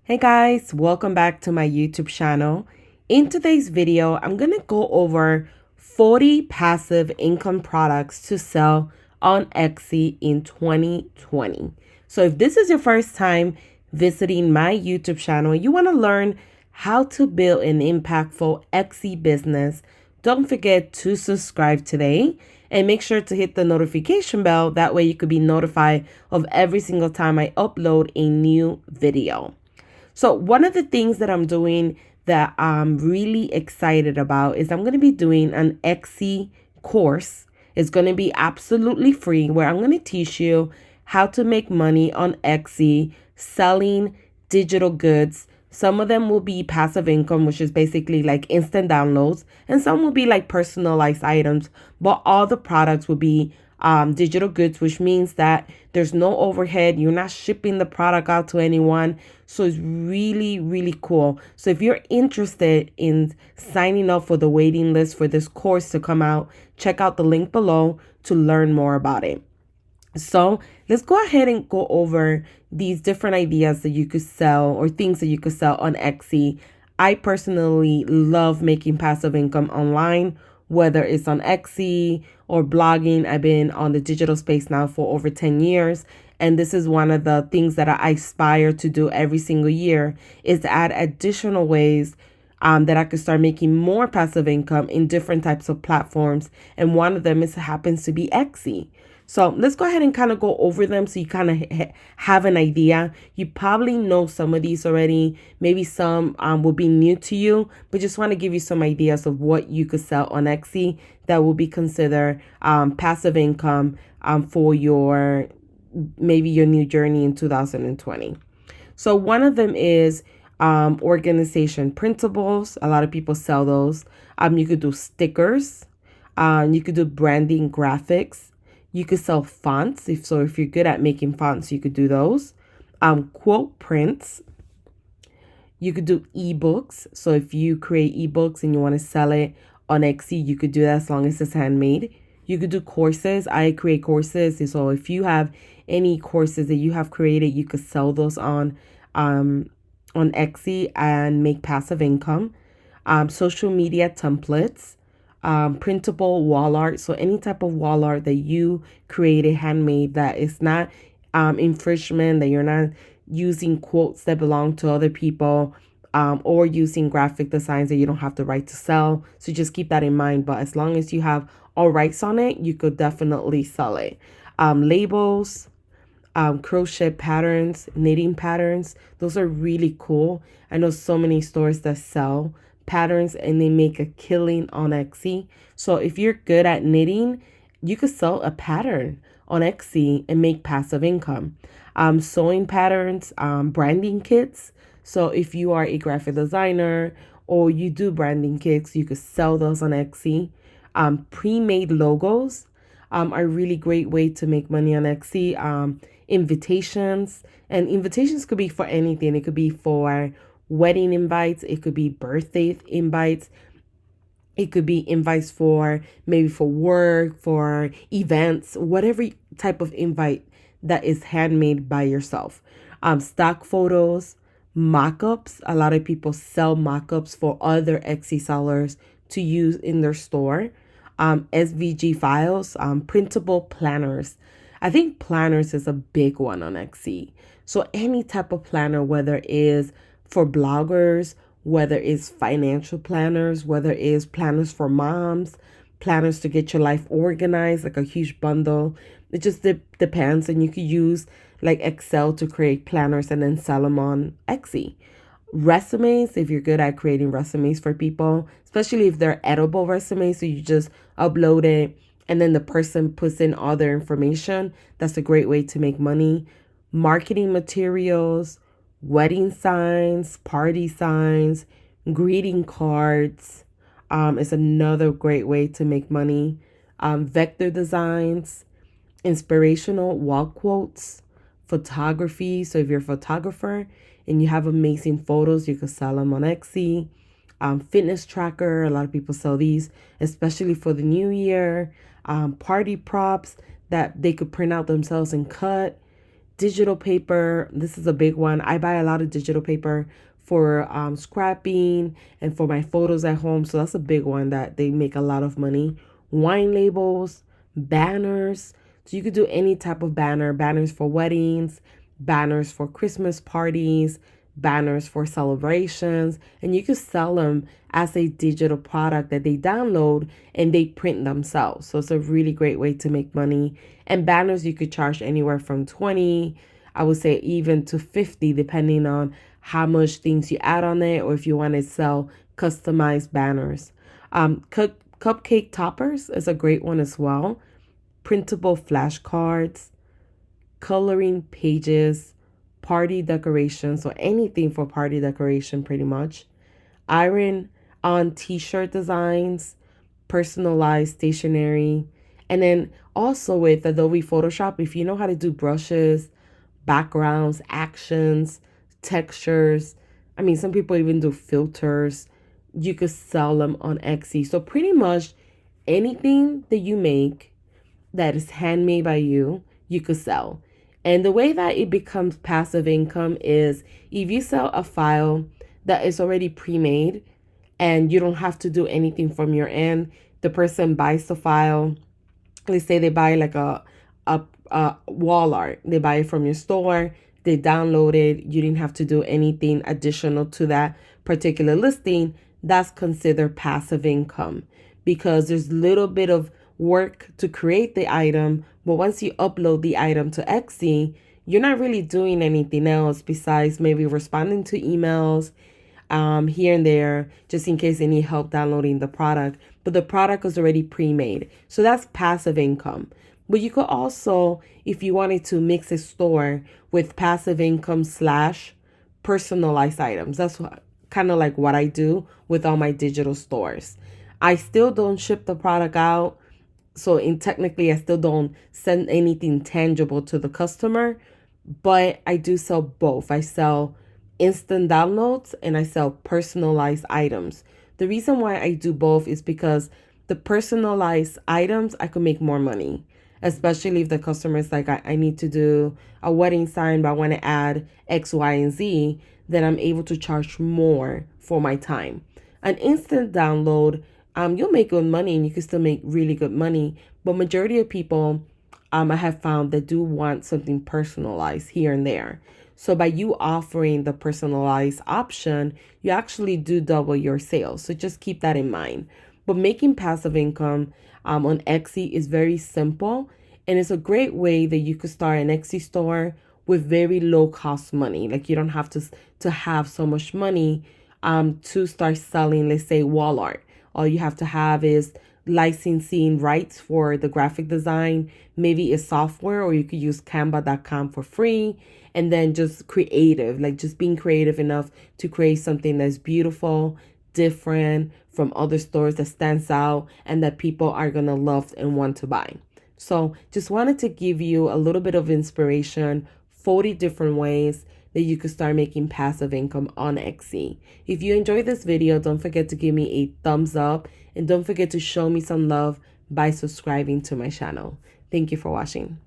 Hey guys, welcome back to my YouTube channel. In today's video, I'm going to go over 40 passive income products to sell on Etsy in 2020. So if this is your first time visiting my YouTube channel, you want to learn how to build an impactful Etsy business, don't forget to subscribe today and make sure to hit the notification bell. That way you could be notified of every single time I upload a new video. So one of the things that I'm doing that I'm really excited about is I'm going to be doing an Etsy course. It's going to be absolutely free where I'm going to teach you how to make money on Etsy selling digital goods. Some of them will be passive income, which is basically like instant downloads, and some will be like personalized items, but all the products will be digital goods, which means that there's no overhead. You're not shipping the product out to anyone. So it's really, really cool. So if you're interested in signing up for the waiting list for this course to come out, check out the link below to learn more about it. So let's go ahead and go over these different ideas that you could sell or things that you could sell on Etsy. I personally love making passive income online, whether it's on Etsy or blogging. I've been on the digital space now for over 10 years. And this is one of the things that I aspire to do every single year is to add additional ways that I could start making more passive income in different types of platforms. And one of them happens to be Etsy. So let's go ahead and kind of go over them so you kind of have an idea. You probably know some of these already. Maybe some will be new to you, but just want to give you some ideas of what you could sell on Etsy that will be considered passive income for your maybe your new journey in 2020. So one of them is organization principles. A lot of people sell those. You could do stickers. You could do branding graphics. You could sell fonts. If you're good at making fonts, you could do those. Quote prints. You could do ebooks. So if you create ebooks and you want to sell it on Etsy, you could do that as long as it's handmade. You could do courses. I create courses. So if you have any courses that you have created, you could sell those on Etsy and make passive income. Social media templates, printable wall art. So any type of wall art that you created handmade that is not infringement, that you're not using quotes that belong to other people, or using graphic designs that you don't have the right to sell. So just keep that in mind. But as long as you have all rights on it, you could definitely sell it. Labels, crochet patterns, knitting patterns. Those are really cool. I know so many stores that sell patterns and they make a killing on Etsy. So if you're good at knitting, you could sell a pattern on Etsy and make passive income. Sewing patterns, branding kits. So if you are a graphic designer or you do branding kits, you could sell those on Etsy. Pre-made logos are a really great way to make money on Etsy. Invitations, and invitations could be for anything. It could be for wedding invites, it could be birthday invites, it could be invites for maybe for work, for events, whatever type of invite that is handmade by yourself. Stock photos, mock-ups. A lot of people sell mock-ups for other Etsy sellers to use in their store. SVG files, printable planners. I think planners is a big one on Etsy. So any type of planner, whether it is for bloggers, whether it's financial planners, whether it's planners for moms, planners to get your life organized, like a huge bundle. It just depends. And you could use like Excel to create planners and then sell them on Etsy. Resumes, if you're good at creating resumes for people, especially if they're edible resumes, so you just upload it and then the person puts in all their information. That's a great way to make money. Marketing materials, wedding signs, party signs, greeting cards is another great way to make money. Vector designs, inspirational wall quotes, photography. So if you're a photographer and you have amazing photos, you could sell them on Etsy. Fitness tracker, a lot of people sell these, especially for the new year. Party props that they could print out themselves and cut. Digital paper, this is a big one. I buy a lot of digital paper for scrapping and for my photos at home. So that's a big one that they make a lot of money. Wine labels, banners. So you could do any type of banner, banners for weddings, banners for Christmas parties, banners for celebrations, and you could sell them as a digital product that they download and they print themselves. So it's a really great way to make money. And banners you could charge anywhere from 20, I would say even to 50, depending on how much things you add on it or if you want to sell customized banners. Cupcake toppers is a great one as well. Printable flashcards, coloring pages, party decorations, or anything for party decoration pretty much. Iron on t-shirt designs, personalized stationery, and then also with Adobe Photoshop, if you know how to do brushes, backgrounds, actions, textures, I mean, some people even do filters, you could sell them on Etsy. So pretty much anything that you make that is handmade by you, you could sell. And the way that it becomes passive income is if you sell a file that is already pre-made and you don't have to do anything from your end, the person buys the file. Let's say they buy like a wall art. They buy it from your store. They download it. You didn't have to do anything additional to that particular listing. That's considered passive income because there's a little bit of work to create the item, but once you upload the item to Etsy, you're not really doing anything else besides maybe responding to emails here and there, just in case they need help downloading the product. But the product is already pre-made. So that's passive income. But you could also, if you wanted to mix a store with passive income slash personalized items, that's kind of like what I do with all my digital stores. I still don't ship the product out. So technically, I still don't send anything tangible to the customer, but I do sell both. I sell instant downloads and I sell personalized items. The reason why I do both is because the personalized items, I could make more money, especially if the customer is like, I need to do a wedding sign, but I want to add X, Y, and Z, then I'm able to charge more for my time. An instant download, you'll make good money and you can still make really good money. But majority of people, I have found that do want something personalized here and there. So by you offering the personalized option, you actually do double your sales. So just keep that in mind. But making passive income on Etsy is very simple. And it's a great way that you could start an Etsy store with very low cost money. Like you don't have to have so much money to start selling, let's say, wall art. All you have to have is licensing rights for the graphic design, maybe a software, or you could use canva.com for free, and then just creative, like just being creative enough to create something that's beautiful, different from other stores, that stands out and that people are going to love and want to buy. So just wanted to give you a little bit of inspiration, 40 different ways that you could start making passive income on Etsy. If you enjoyed this video, don't forget to give me a thumbs up and don't forget to show me some love by subscribing to my channel. Thank you for watching.